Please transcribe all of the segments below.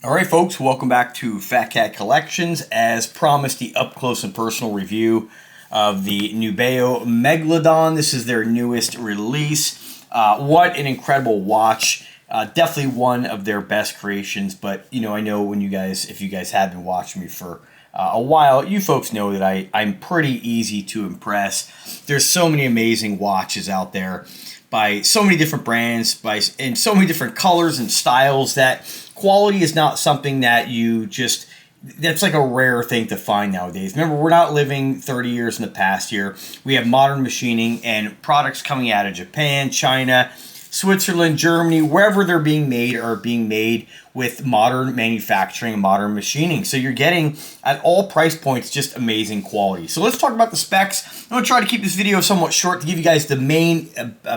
All right, folks, welcome back to Phatkat Collections. As promised, the up-close and personal review of the Nubeo Megalodon. This is their newest release. What an incredible watch. Definitely one of their best creations, but, I know if you guys have been watching me for a while, you folks know that I'm pretty easy to impress. There's so many amazing watches out there by so many different brands, in so many different colors and styles that quality is not something that that's like a rare thing to find nowadays. Remember, we're not living 30 years in the past here. We have modern machining and products coming out of Japan, China, Switzerland, Germany, wherever they're being made are being made with modern manufacturing and modern machining. So you're getting, at all price points, just amazing quality. So let's talk about the specs. I'm going to try to keep this video somewhat short to give you guys the main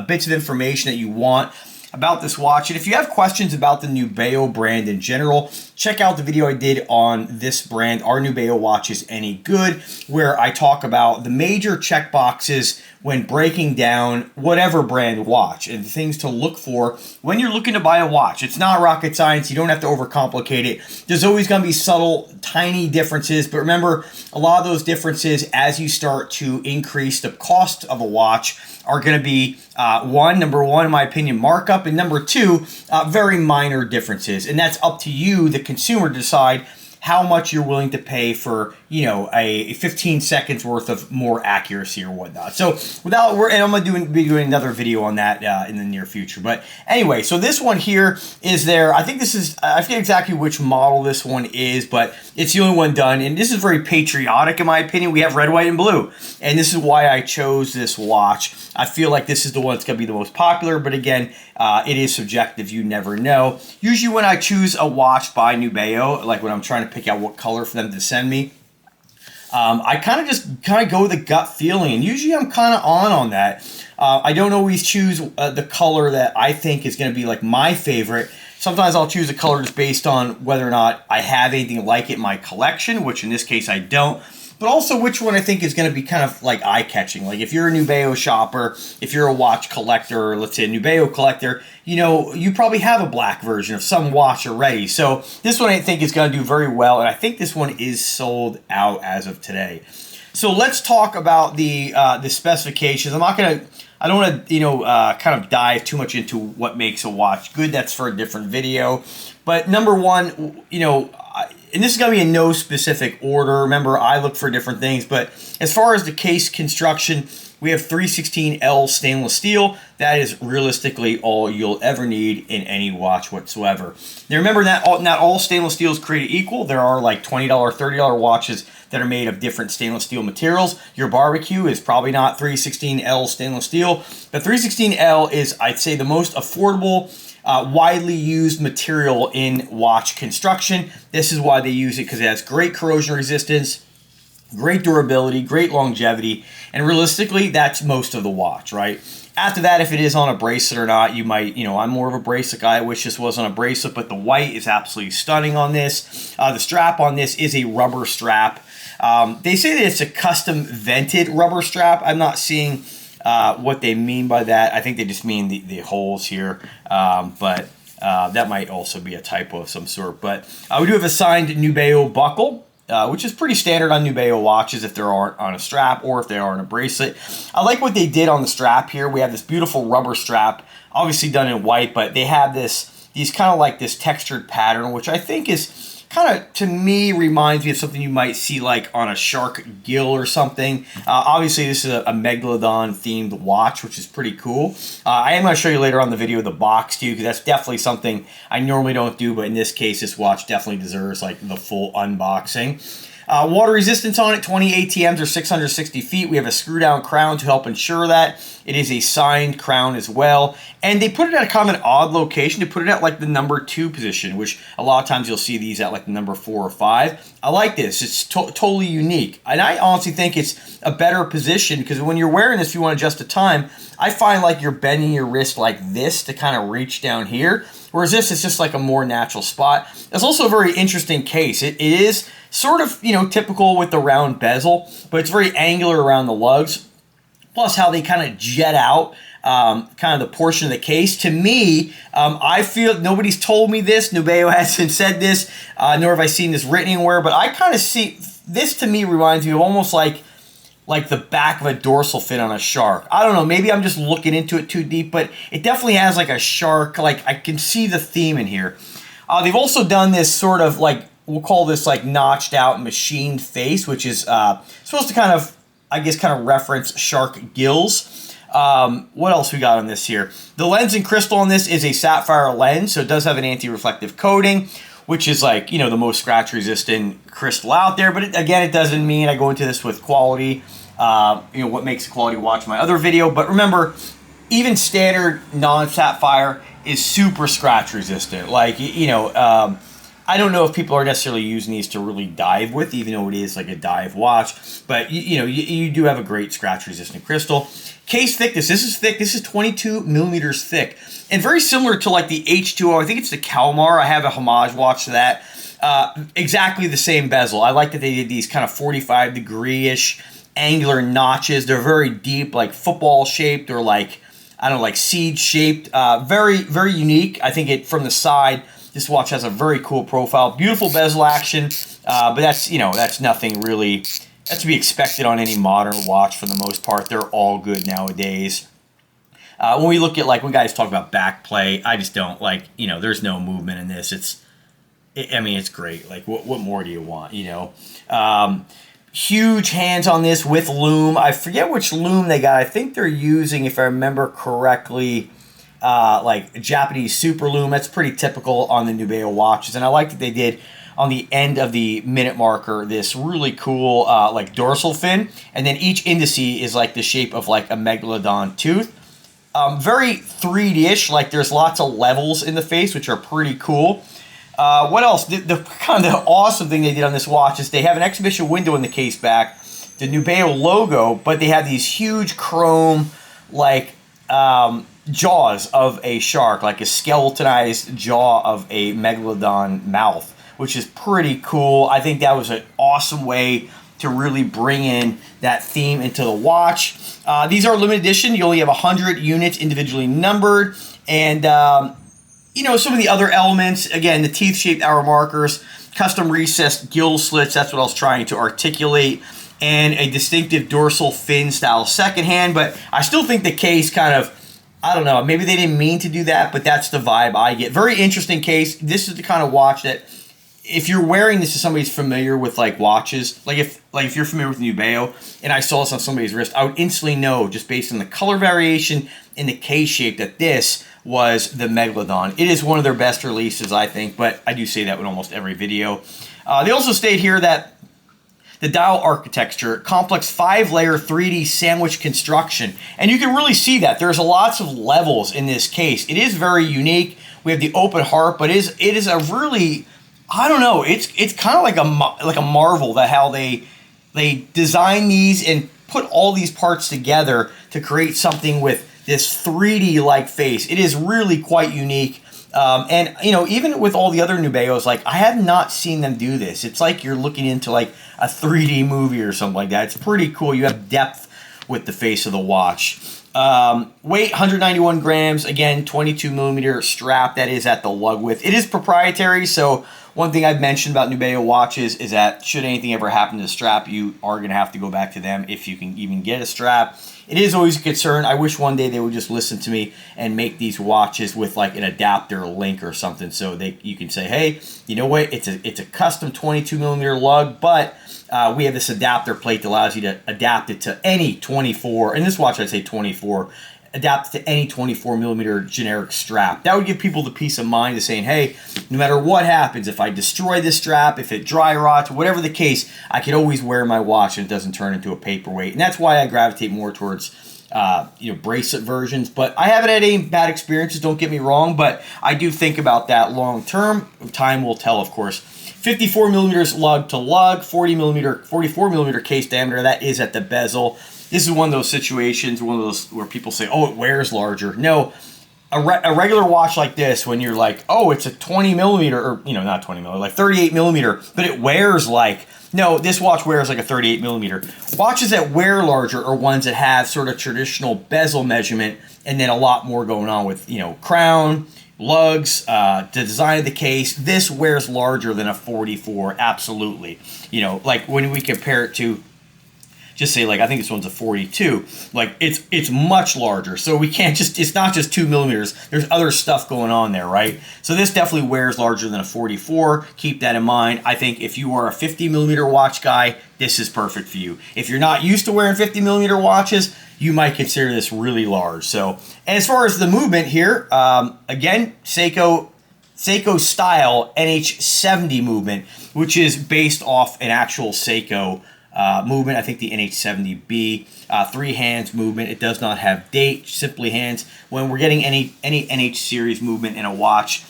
bits of information that you want about this watch. And if you have questions about the Nubeo brand in general, check out the video I did on this brand, Are Nubeo Watches Any Good?, where I talk about the major check boxes when breaking down whatever brand watch and things to look for when you're looking to buy a watch. It's not rocket science. You don't have to overcomplicate it. There's always going to be subtle, tiny differences, but remember, a lot of those differences as you start to increase the cost of a watch are going to be number one, in my opinion, markup, and number two, very minor differences. And that's up to you, the consumer, to decide how much you're willing to pay for, a 15 seconds worth of more accuracy or whatnot. So and I'm going to be doing another video on that in the near future. But anyway, so this one here is I forget exactly which model this one is, but it's the only one done. And this is very patriotic, in my opinion. We have red, white, and blue. And this is why I chose this watch. I feel like this is the one that's going to be the most popular, but again, it is subjective. You never know. Usually when I choose a watch by Nubeo, like when I'm trying to pick out what color for them to send me, I kind of go with the gut feeling, and usually I'm kind of on that. I don't always choose the color that I think is going to be like my favorite. Sometimes I'll choose a color just based on whether or not I have anything like it in my collection, which in this case I don't. But also which one I think is going to be kind of like eye-catching. Like if you're a Nubeo shopper, if you're a watch collector, or let's say a Nubeo collector, you probably have a black version of some watch already. So this one I think is going to do very well, and I think this one is sold out as of today. So let's talk about the specifications. I don't want to, kind of dive too much into what makes a watch good. That's for a different video. But number one, and this is going to be in no specific order. Remember, I look for different things. But as far as the case construction, we have 316L stainless steel. That is realistically all you'll ever need in any watch whatsoever. Now remember that not all stainless steel is created equal. There are like $20, $30 watches that are made of different stainless steel materials. Your barbecue is probably not 316L stainless steel. But 316L is, I'd say, the most affordable, widely used material in watch construction. This is why they use it, because it has great corrosion resistance, great durability, great longevity, and realistically, that's most of the watch, right? After that, if it is on a bracelet or not, you might, I'm more of a bracelet guy. I wish this was on a bracelet, but the white is absolutely stunning on this. The strap on this is a rubber strap. They say that it's a custom vented rubber strap. I'm not seeing what they mean by that. I think they just mean the holes here, but that might also be a typo of some sort. But we do have a signed Nubeo buckle, which is pretty standard on Nubeo watches if they aren't on a strap or if they are on a bracelet. I like what they did on the strap here. We have this beautiful rubber strap, obviously done in white, but they have these kind of like this textured pattern, which I think is kind of, to me, reminds me of something you might see like on a shark gill or something. Obviously, this is a Megalodon-themed watch, which is pretty cool. I am going to show you later on the video the box, too, because that's definitely something I normally don't do, but in this case, this watch definitely deserves like the full unboxing. Water resistance on it, 20 ATMs or 660 feet. We have a screw-down crown to help ensure that. It is a signed crown as well. And they put it at a kind of an odd location. They put it at like the number 2 position, which a lot of times you'll see these at like the number 4 or 5. I like this. It's totally unique. And I honestly think it's a better position because when you're wearing this, if you want to adjust the time, I find like you're bending your wrist like this to kind of reach down here. Whereas this is just like a more natural spot. It's also a very interesting case. It is sort of, typical with the round bezel, but it's very angular around the lugs. Plus how they kind of jet out kind of the portion of the case. To me, I feel nobody's told me this. Nubeo hasn't said this, nor have I seen this written anywhere. But I kind of see this. To me, reminds me of almost like the back of a dorsal fin on a shark. I don't know. Maybe I'm just looking into it too deep, but it definitely has like a shark. Like I can see the theme in here. They've also done this sort of like, we'll call this like notched out machined face, which is supposed to kind of, I guess, kind of reference shark gills. What else we got on this here? The lens and crystal on this is a sapphire lens, so it does have an anti-reflective coating, which is like, the most scratch resistant crystal out there. But again, it doesn't mean I go into this with quality, what makes a quality watch, my other video. But remember, even standard non-sapphire is super scratch resistant. Like, I don't know if people are necessarily using these to really dive with, even though it is like a dive watch. But, you do have a great scratch resistant crystal. Case thickness, this is thick. This is 22 millimeters thick. And very similar to like the H2O, I think it's the Kalmar. I have a homage watch to that. Exactly the same bezel. I like that they did these kind of 45 degree-ish angular notches. They're very deep, like football shaped or like, I don't know, like seed shaped. Very, very unique. I think from the side, this watch has a very cool profile. Beautiful bezel action. But that's nothing really. That's to be expected on any modern watch for the most part. They're all good nowadays. When we look at, like, when guys talk about back play, I just don't, like, there's no movement in this. It's great. Like, what more do you want, Huge hands on this with loom. I forget which loom they got. I think they're using, if I remember correctly, like Japanese super loom. That's pretty typical on the Nubeo watches. And I like that they did on the end of the minute marker this really cool like dorsal fin, and then each indice is like the shape of like a megalodon tooth. Very 3D-ish, like there's lots of levels in the face, which are pretty cool. What else? The kind of the awesome thing they did on this watch is they have an exhibition window in the case back, the Nubeo logo, but they have these huge chrome like jaws of a shark, like a skeletonized jaw of a megalodon mouth, which is pretty cool. I think that was an awesome way to really bring in that theme into the watch. These are limited edition. You only have 100 units individually numbered. And, some of the other elements, again, the teeth-shaped hour markers, custom recessed gill slits, that's what I was trying to articulate, and a distinctive dorsal fin style second hand. But I still think the case kind of, I don't know, maybe they didn't mean to do that, but that's the vibe I get. Very interesting case. This is the kind of watch that, if you're wearing this to somebody who's familiar with like watches, like if you're familiar with Nubeo and I saw this on somebody's wrist, I would instantly know just based on the color variation and the case shape that this was the Megalodon. It is one of their best releases, I think, but I do say that with almost every video. They also state here that the dial architecture, complex 5-layer 3D sandwich construction, and you can really see that. There's lots of levels in this case. It is very unique. We have the open heart, but it is a really, I don't know. It's kind of like a marvel that how they design these and put all these parts together to create something with this 3D like face. It is really quite unique. And even with all the other Nubeos, like I have not seen them do this. It's like you're looking into like a 3D movie or something like that. It's pretty cool. You have depth with the face of the watch. Weight 191 grams. Again, 22 millimeter strap that is at the lug width. It is proprietary, so one thing I've mentioned about Nubeo watches is that should anything ever happen to the strap, you are going to have to go back to them if you can even get a strap. It is always a concern. I wish one day they would just listen to me and make these watches with like an adapter link or something, so you can say, hey, you know what? It's a custom 22 millimeter lug, but we have this adapter plate that allows you to adapt it to any 24. In this watch, I'd say 24. Adapt to any 24 millimeter generic strap. That would give people the peace of mind of saying, hey, no matter what happens, if I destroy this strap, if it dry rots, whatever the case, I could always wear my watch and it doesn't turn into a paperweight. And that's why I gravitate more towards bracelet versions. But I haven't had any bad experiences, don't get me wrong, but I do think about that long term. Time will tell, of course. 54 millimeters lug to lug, 44 millimeter case diameter. That is at the bezel. This is one of those situations, one of those where people say, oh, it wears larger. No, a regular watch like this, when you're like, oh, it's a 20 millimeter, or, you know, not 20 millimeter, like 38 millimeter, but it wears like, no, this watch wears like a 38 millimeter. Watches that wear larger are ones that have sort of traditional bezel measurement and then a lot more going on with, you know, crown, lugs, the design of the case. This wears larger than a 44, absolutely. You know, like when we compare it to, just say, like, I think this one's a 42, like it's much larger, so we can't just, it's not just 2 millimeters, there's other stuff going on there, right? So this definitely wears larger than a 44. Keep that in mind. I think if you are a 50 millimeter watch guy, this is perfect for you. If you're not used to wearing 50 millimeter watches, you might consider this really large. So, and as far as the movement here, again, Seiko style NH70 movement, which is based off an actual Seiko movement. I think the NH70B, 3 hands movement. It does not have date, simply hands. When we're getting any NH series movement in a watch,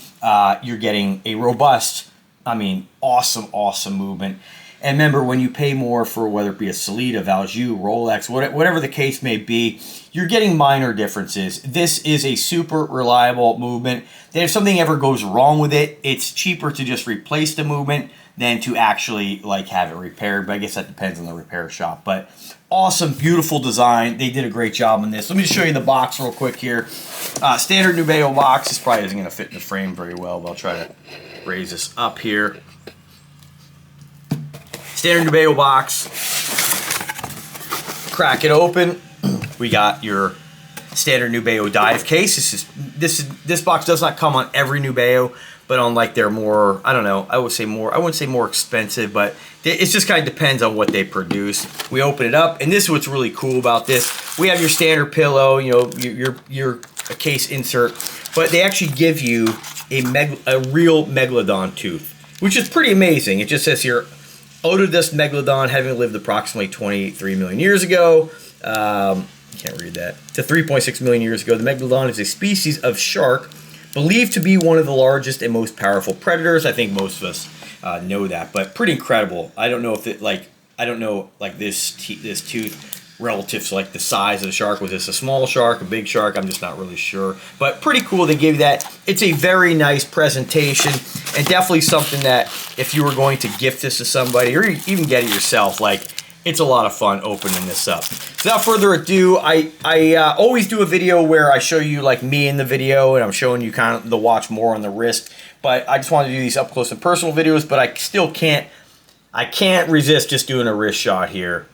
you're getting a robust, I mean, awesome movement. And remember, when you pay more for whether it be a Sellita, Valjoux, Rolex, whatever the case may be, you're getting minor differences. This is a super reliable movement. That if something ever goes wrong with it, it's cheaper to just replace the movement than to actually like have it repaired. But I guess that depends on the repair shop. But awesome, beautiful design. They did a great job on this. Let me just show you the box real quick here. Standard Nubeo box. This probably isn't going to fit in the frame very well, but I'll try to raise this up here. Standard Nubeo box. Crack it open. We got your standard Nubeo dive case. This box does not come on every Nubeo, but on like their more, I don't know, I wouldn't say more expensive, but it just kind of depends on what they produce. We open it up, and this is what's really cool about this. We have your standard pillow, you know, your case insert, but they actually give you a real Megalodon tooth, which is pretty amazing. It just says here, Otodus Megalodon, having lived approximately 23 million years ago. Can't read that. To 3.6 million years ago, the Megalodon is a species of shark believed to be one of the largest and most powerful predators. I think most of us know that, but pretty incredible. I don't know if it this tooth relative to like the size of the shark. Was this a small shark, a big shark? I'm just not really sure, but pretty cool. They gave you that. It's a very nice presentation, and definitely something that if you were going to gift this to somebody or even get it yourself, like, it's a lot of fun opening this up. So without further ado, I always do a video where I show you like me in the video, and I'm showing you kind of the watch more on the wrist, but I just wanted to do these up close and personal videos, but I still can't resist just doing a wrist shot here.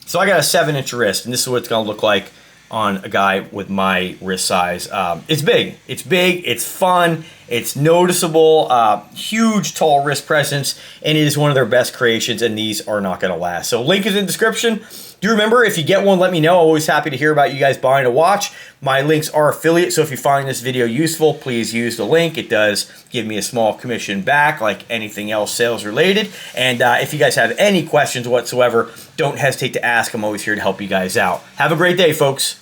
So I got a 7-inch wrist, and this is what it's gonna look like on a guy with my wrist size. It's big, it's fun, it's noticeable, huge tall wrist presence, and it is one of their best creations, and these are not gonna last. So link is in the description. Do remember, if you get one, let me know. Always happy to hear about you guys buying a watch. My links are affiliate, so if you find this video useful, please use the link. It does give me a small commission back, like anything else sales related. And if you guys have any questions whatsoever, don't hesitate to ask. I'm always here to help you guys out. Have a great day, folks.